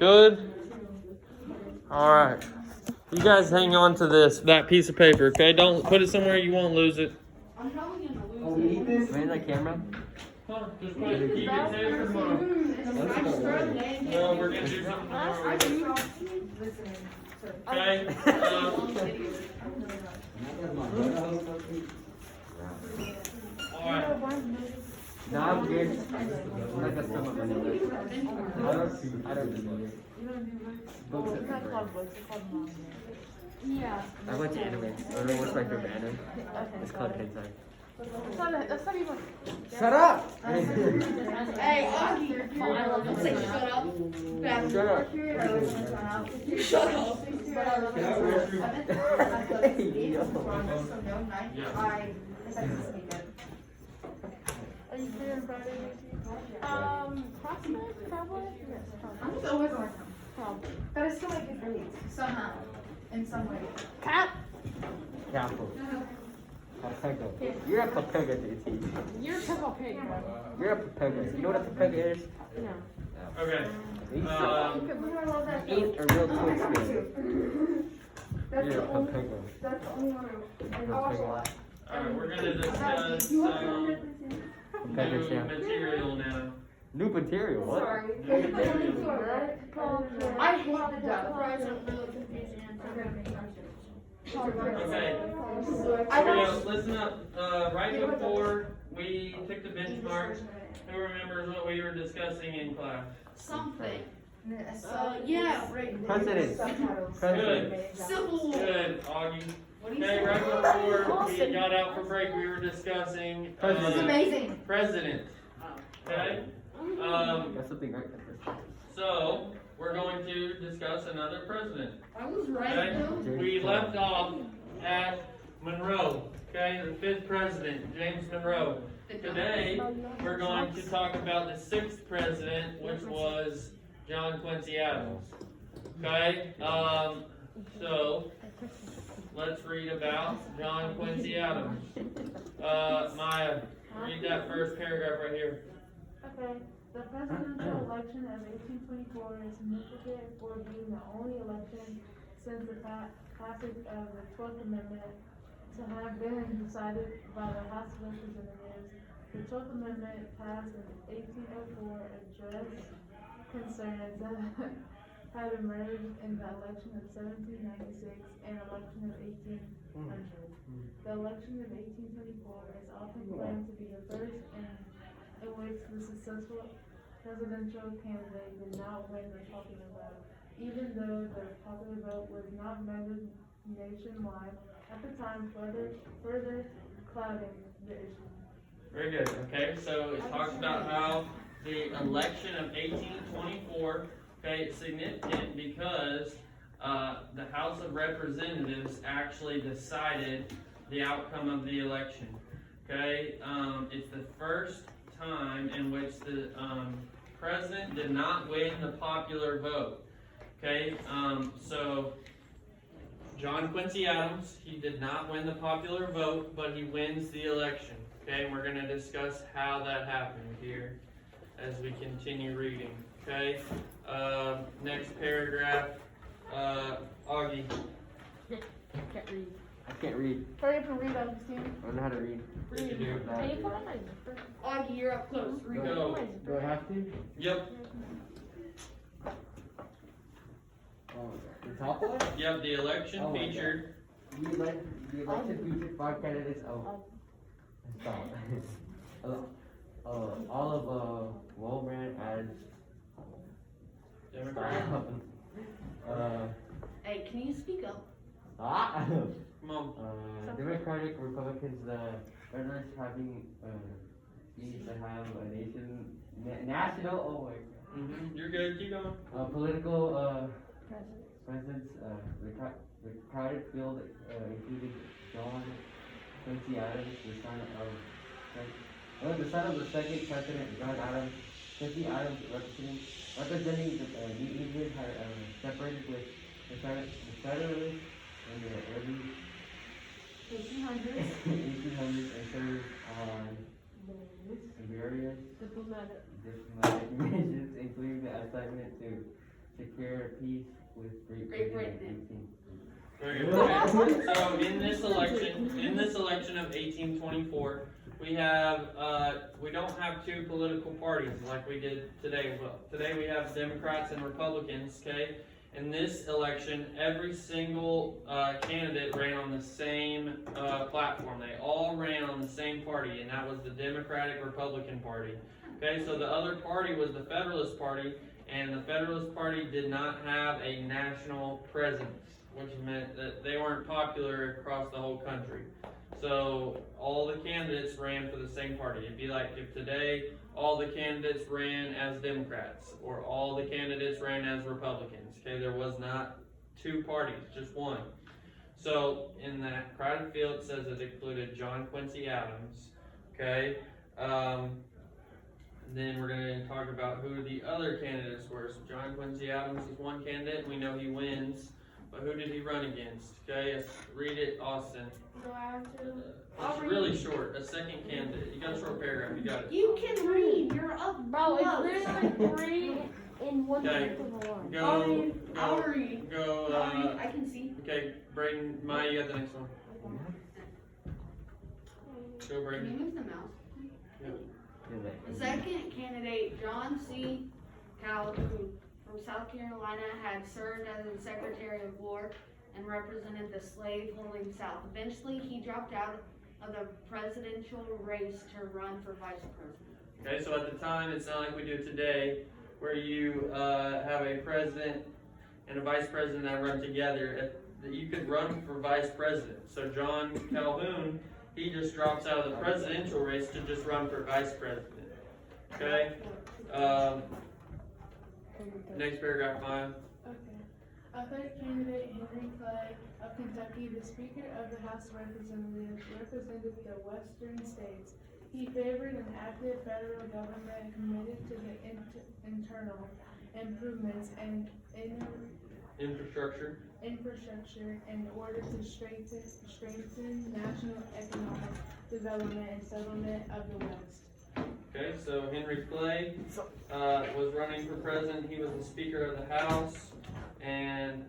Good? Alright. You guys hang on to that piece of paper, okay? Don't put it somewhere you won't lose it. I'm probably gonna lose Oh, we need this? Where's the camera? Huh, just put it. You can save it for tomorrow. No, we're gonna do something tomorrow. Okay? Alright. No, I'm good. I'm like a stomach vanilla. I don't do it. Books It's not called books, it's called manga. Yeah. I watch anime. I don't know what's my favorite anime. It's called Hentai. That's not even. Shut up! Hey, Augie. Don't say shut up. Shut up. You shut up. Are you free on Friday? Approximately, probably. Yes, I'm just always on time. probably. But I still make it early somehow, in some way. Cap. Careful. Papega. You're a papega, JT. You're a purple pig, bro. You're a papega. You know what a papega is? No. Okay. Eat Eat a real twist man. That's You're a the only, papega. that's the only one I watch a lot. Alright, we're gonna discuss Papega, new yeah. material now. New material, what? Sorry. New material. I hate the duck. Okay. I Here we watched, go. Listen up. Right before we took the benchmarks, who remembers what we were discussing in class? Something. yeah, right. President. President. Civil War. Good, Augie. What do you Okay, say? right before we got out for break, we were discussing This is amazing. president. Okay? That's something right there. So we're going to discuss another president. I was right, Okay? though. We left off at Monroe. Okay, the 5th president, James Monroe. Today we're going to talk about the 6th president, which was John Quincy Adams. Okay? So let's read about John Quincy Adams. Maya, read that first paragraph right here. Okay, the presidential election of 1824 is significant for being the only election since the passage of the 12th Amendment to have been decided by the House of Representatives. The 12th Amendment passed in 1804 addressed concerns that had emerged in the election of 1796 and election of 1800. The election of 1824 is often claimed to be the first in which the successful presidential candidate did not win the popular vote, even though the popular vote was not measured nationwide at the time, further clouding the issue. Very good. Okay, so it talks about how the election of 1824, okay, it's significant because the House of Representatives actually decided the outcome of the election. Okay, it's the first time in which the president did not win the popular vote. Okay, so John Quincy Adams, he did not win the popular vote, but he wins the election. Okay, and we're going to discuss how that happened here as we continue reading. Okay, next paragraph, Augie. Can't read. I can't read. Hurry up and read, Augustine. I don't know how to read. Yes, you do. Can you put on my Augie, you're up close. Read. Go. Do I have to? Yep, Oh, the top one? yep, the election Oh my featured. The election featured 5 candidates. Oh. Stop. Olive Wellbrand as Democrat. Hey, can you speak up? Come on. Democratic Republicans, the governors having each to have a national. Oh my God. You're good. Keep going. Political presidents. The crowded field included John Quincy Adams, the son of the second president, John Adams. Quincy Adams, representing the New England, had separated with the Federalists in the early 1800s. 1800s and served on various diplomatic. diplomatic missions, including the assignment to secure peace with Great Britain. Very good. Okay. So in this election of 1824, we have, we don't have two political parties like we did today. Well, today we have Democrats and Republicans, okay? In this election, every single candidate ran on the same platform. They all ran on the same party, and that was the Democratic Republican Party. Okay, so the other party was the Federalist Party, and the Federalist Party did not have a national presence, which meant that they weren't popular across the whole country. So all the candidates ran for the same party. It'd be like if today all the candidates ran as Democrats or all the candidates ran as Republicans. Okay, there was not two parties, just one. So in that crowded field, it says it included John Quincy Adams. Okay, then we're going to talk about who the other candidates were. So John Quincy Adams is one candidate. We know he wins. But who did he run against? Okay, let's read it, Austin. Do I have to? It's really short. A second candidate. You got a short paragraph. You got it. You can read, you're up. Bro, it's close. literally three in one Okay. sentence of a line. I'll Go. read. Go. I'll read. I can see. Okay, Braden. Maya, you got the next one. Go, Can you Braden. move the mouse? The second candidate, John C. Calhoun from South Carolina, had served as the Secretary of War and represented the slave-holding South. Eventually, he dropped out of the presidential race to run for vice president. Okay, so at the time, it's not like we do today, where you have a president and a vice president that run together. You could run for vice president. So John Calhoun, he just drops out of the presidential race to just run for vice president. Okay? Next paragraph, Maya. Okay. A third candidate, Henry Clay of Kentucky, the Speaker of the House of Representatives, represented the western states. He favored an active federal government committed to the internal improvements and Infrastructure. infrastructure in order to strengthen national economic development and settlement of the West. Okay, so Henry Clay was running for president. He was the Speaker of the House and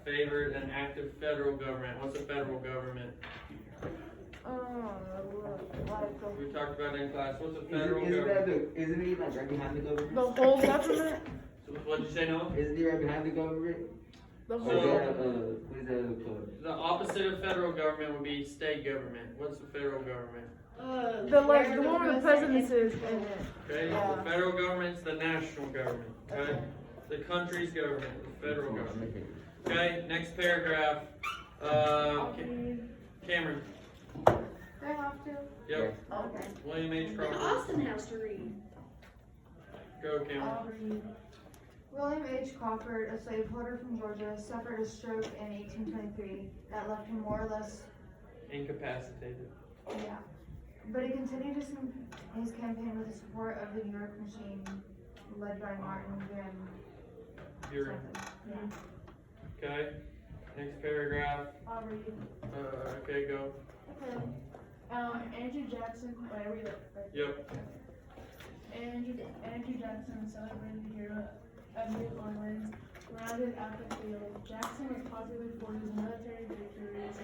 favored an active federal government. What's a federal government? We talked about it in class. What's a federal government? Isn't he like right behind the government? The whole government? So what'd you say, Noah? Isn't he right behind the government? The Or whole. is that, what is that called? The opposite of federal government would be state government. What's the federal government? The one where the president is in it. Okay, Yeah. the federal government's the national government. Okay, the country's government, the federal government. Okay, next paragraph. Cameron. They have to. Yep. Okay. William H. And Crawford. Austin has to read. Go, Cameron. I'll read. William H. Crawford, a slaveholder from Georgia, suffered a stroke in 1823 that left him more or less, Incapacitated. but he continued his campaign with the support of the York machine led by Martin Van You're something. okay. Next paragraph. I'll read. Okay, go. Okay. Andrew Jackson. Wait, I read it. Right? Yep. Andrew Jackson, a celebrated hero of New Orleans, rounded out the field. Jackson was popular for his military victories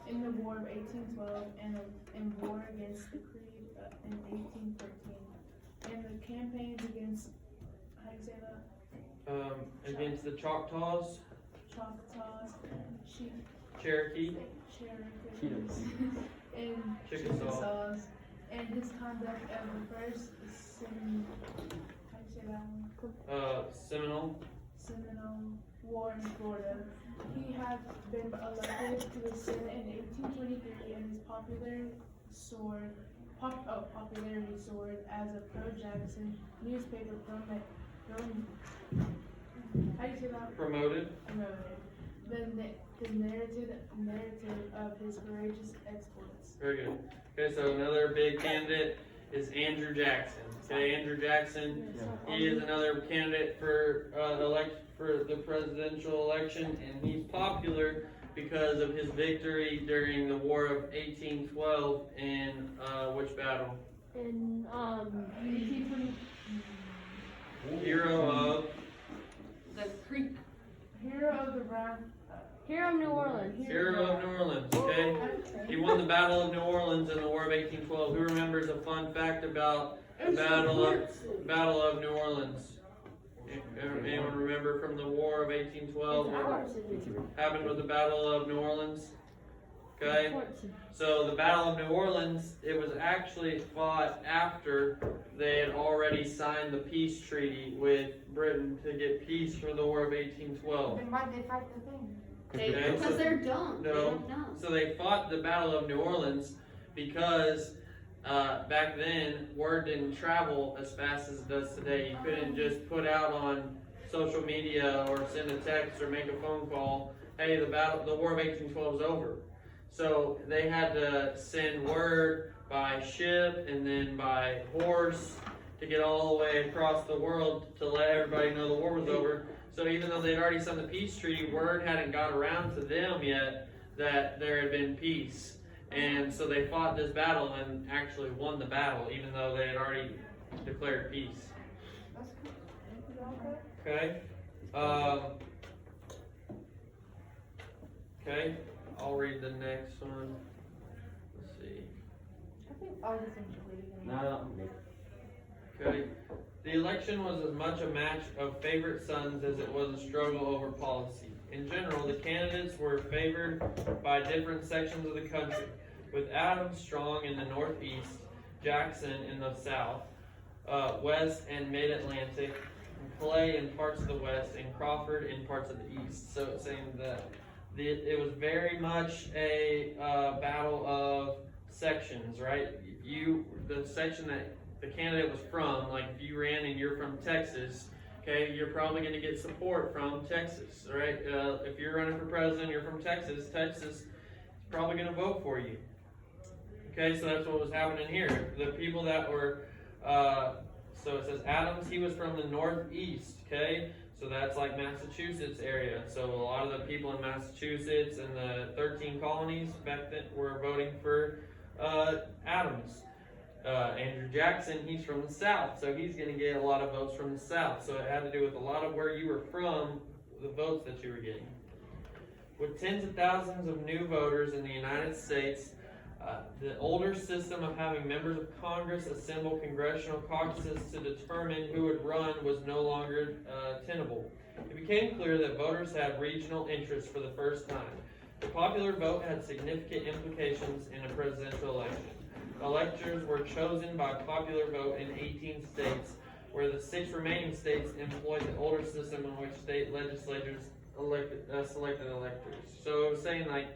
in the War of 1812 and in war against the Creed in 1813, and the campaigns against, how do you say that? Against the Choctaws, Choctaws, Cherokee, Cherokees, and Chickasaw. and his conduct of the first how do you say that one? Seminole War in Florida. He had been elected to the Senate in 1823, and his popularity soared as a pro-Jackson newspaper how do you say that? Promoted. The narrative of his courageous exploits. Very good. Okay, so another big candidate is Andrew Jackson. Okay, Andrew Jackson. He is another candidate for the presidential election, and he's popular because of his victory during the War of 1812 in which battle? In, 1820. Hero of The Creek Hero of New Orleans, okay? He won the Battle of New Orleans in the War of 1812. Who remembers a fun fact about the Battle of New Orleans? Anyone remember from the War of 1812 what happened with the Battle of New Orleans? Okay, so the Battle of New Orleans, it was actually fought after they had already signed the peace treaty with Britain to get peace for the War of 1812. Then why'd they fight the thing? Okay, Because so- they're dumb. They No. don't know. So they fought the Battle of New Orleans because back then word didn't travel as fast as it does today. You couldn't just put out on social media or send a text or make a phone call, hey, the War of 1812 is over. So they had to send word by ship and then by horse to get all the way across the world to let everybody know the war was over. So even though they'd already signed the peace treaty, word hadn't got around to them yet that there had been peace. And so they fought this battle and actually won the battle, even though they had already declared peace. That's cool. Okay? Okay, I'll read the next one. Let's see. I think August and Julie. No. Okay. The election was as much a match of favorite sons as it was a struggle over policy. In general, the candidates were favored by different sections of the country, with Adams strong in the northeast, Jackson in the south, west and mid-Atlantic, and Clay in parts of the west, and Crawford in parts of the east. So it's saying that it was very much a battle of sections, right? The section that the candidate was from, like if you ran and you're from Texas, okay, you're probably going to get support from Texas, right? If you're running for president, you're from Texas, Texas is probably going to vote for you. Okay, so that's what was happening here. The people that were, so it says Adams, he was from the northeast, okay? So that's like Massachusetts area. So a lot of the people in Massachusetts and the 13 colonies back then were voting for Adams. Andrew Jackson, he's from the south, so he's going to get a lot of votes from the south. So it had to do with a lot of where you were from, the votes that you were getting. With tens of thousands of new voters in the United States, the older system of having members of Congress assemble congressional caucuses to determine who would run was no longer tenable. It became clear that voters had regional interests for the first time. The popular vote had significant implications in a presidential election. Electors were chosen by popular vote in 18 states, where the 6 remaining states employed the older system in which state legislatures selected electors. So it was saying like,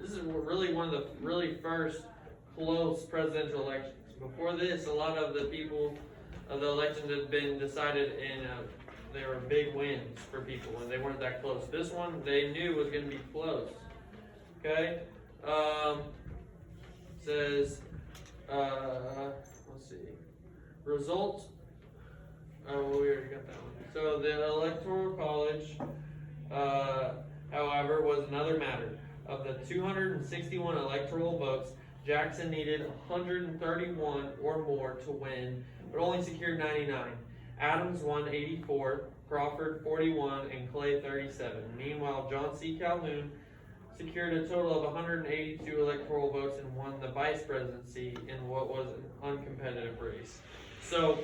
this is really one of the really first close presidential elections. Before this, a lot of the people, the elections had been decided in, they were big wins for people, and they weren't that close. This one, they knew was going to be close. Okay? Says, let's see. Results. Oh, we already got that one. So the Electoral College, however, was another matter. Of the 261 electoral votes, Jackson needed 131 or more to win, but only secured 99. Adams won 84, Crawford 41, and Clay 37. Meanwhile, John C. Calhoun secured a total of 182 electoral votes and won the vice presidency in what was an uncompetitive race. So,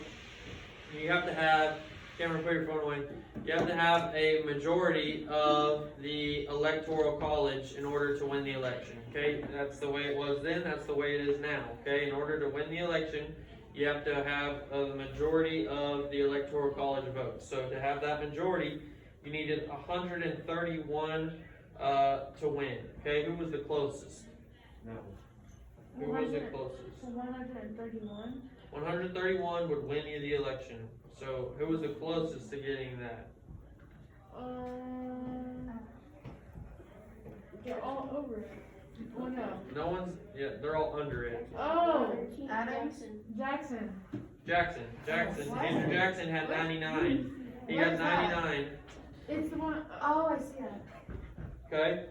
you have to have, Cameron, put your phone away. You have to have a majority of the electoral college in order to win the election. Okay, that's the way it was then, that's the way it is now. Okay, in order to win the election, you have to have a majority of the electoral college votes. So to have that majority, you needed 131 to win. Okay, who was the closest? No. Who was the closest? 131. 131 would win you the election. So who was the closest to getting that? They're all over it. Oh no. No one's, yeah, they're all under it. Oh, Adams? Jackson. Jackson. What? Andrew Jackson had 99. He Where's got that? 99. It's the one. Oh, I see that. Okay.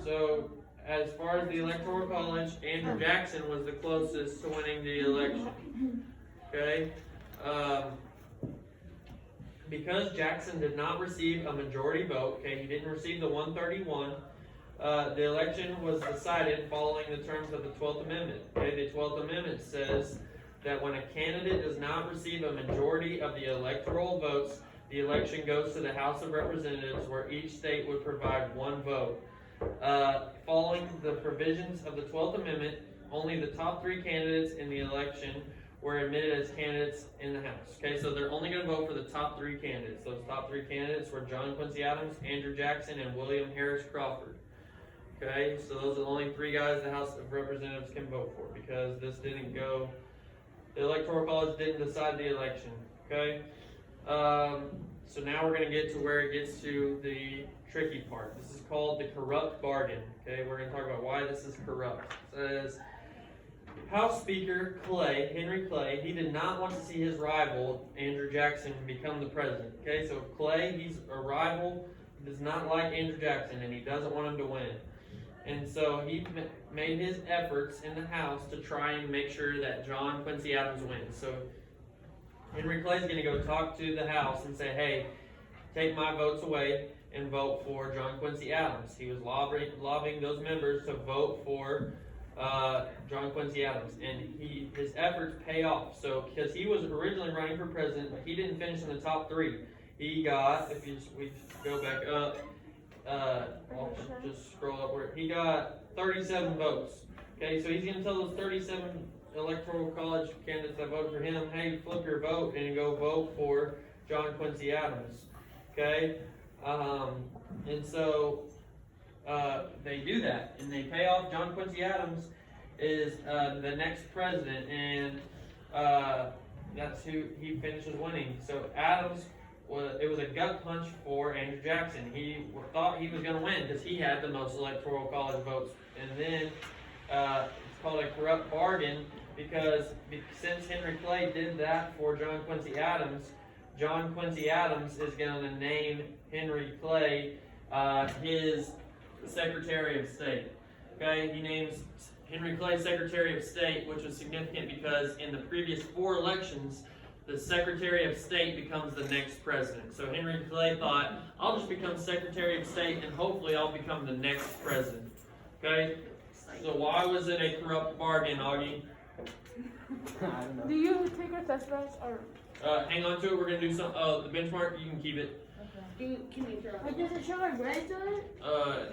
So as far as the electoral college, Andrew Jackson was the closest to winning the election. Okay. because Jackson did not receive a majority vote, okay, he didn't receive the 131, the election was decided following the terms of the 12th Amendment. Okay, the 12th Amendment says that when a candidate does not receive a majority of the electoral votes, the election goes to the House of Representatives, where each state would provide one vote. Following the provisions of the 12th Amendment, only the top 3 candidates in the election were admitted as candidates in the House. Okay, so they're only going to vote for the top 3 candidates. Those top 3 candidates were John Quincy Adams, Andrew Jackson, and William Harris Crawford. Okay, so those are the only 3 guys the House of Representatives can vote for, because this didn't go, the Electoral College didn't decide the election. Okay, so now we're going to get to where it gets to the tricky part. This is called the corrupt bargain. Okay, we're going to talk about why this is corrupt. It says, House Speaker Clay, Henry Clay, he did not want to see his rival, Andrew Jackson, become the president. Okay, so Clay, he's a rival, does not like Andrew Jackson, and he doesn't want him to win. And so he made his efforts in the House to try and make sure that John Quincy Adams wins. So Henry Clay's going to go talk to the House and say, hey, take my votes away and vote for John Quincy Adams. He was lobbying those members to vote for John Quincy Adams, and his efforts pay off. So, because he was originally running for president, but he didn't finish in the top 3. He got, if we go back up, I'll just scroll up where he got 37 votes. Okay, so he's going to tell those 37 Electoral College candidates that voted for him, hey, flip your vote and go vote for John Quincy Adams. Okay, and so they do that, and they pay off. John Quincy Adams is the next president, and that's who he finishes winning. So Adams, it was a gut punch for Andrew Jackson. He thought he was going to win because he had the most Electoral College votes. And then it's called a corrupt bargain because since Henry Clay did that for John Quincy Adams is going to name Henry Clay his Secretary of State. Okay, he names Henry Clay Secretary of State, which was significant because in the previous 4 elections, the Secretary of State becomes the next president. So Henry Clay thought, I'll just become Secretary of State and hopefully I'll become the next president. Okay? So why was it a corrupt bargain, Augie? I don't know. Do you take our test bets or? Hang on to it, we're going to do some, the benchmark, you can keep it. Can you throw But does it show our grades on it?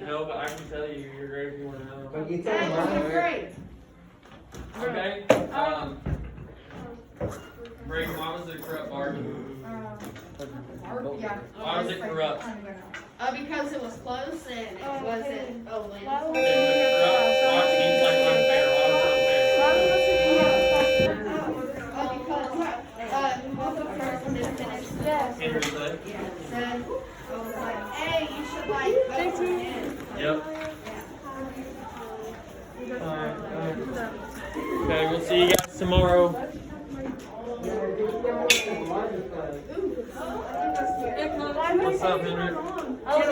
No, but I can tell you your grade if you want to know. But you tell Hey, me what's your mine, grade? Okay, Brayden, why was it a corrupt bargain? Yeah. Why was it corrupt? Because it was close and it wasn't a win. Why was Why seems like unfair? Why was it unfair? Because both the first one didn't finish. Yes. Henry Clay? Yeah, then I was like, hey, you should like vote for him. Yep. Okay, we'll see you guys tomorrow. What's up, Henry? I was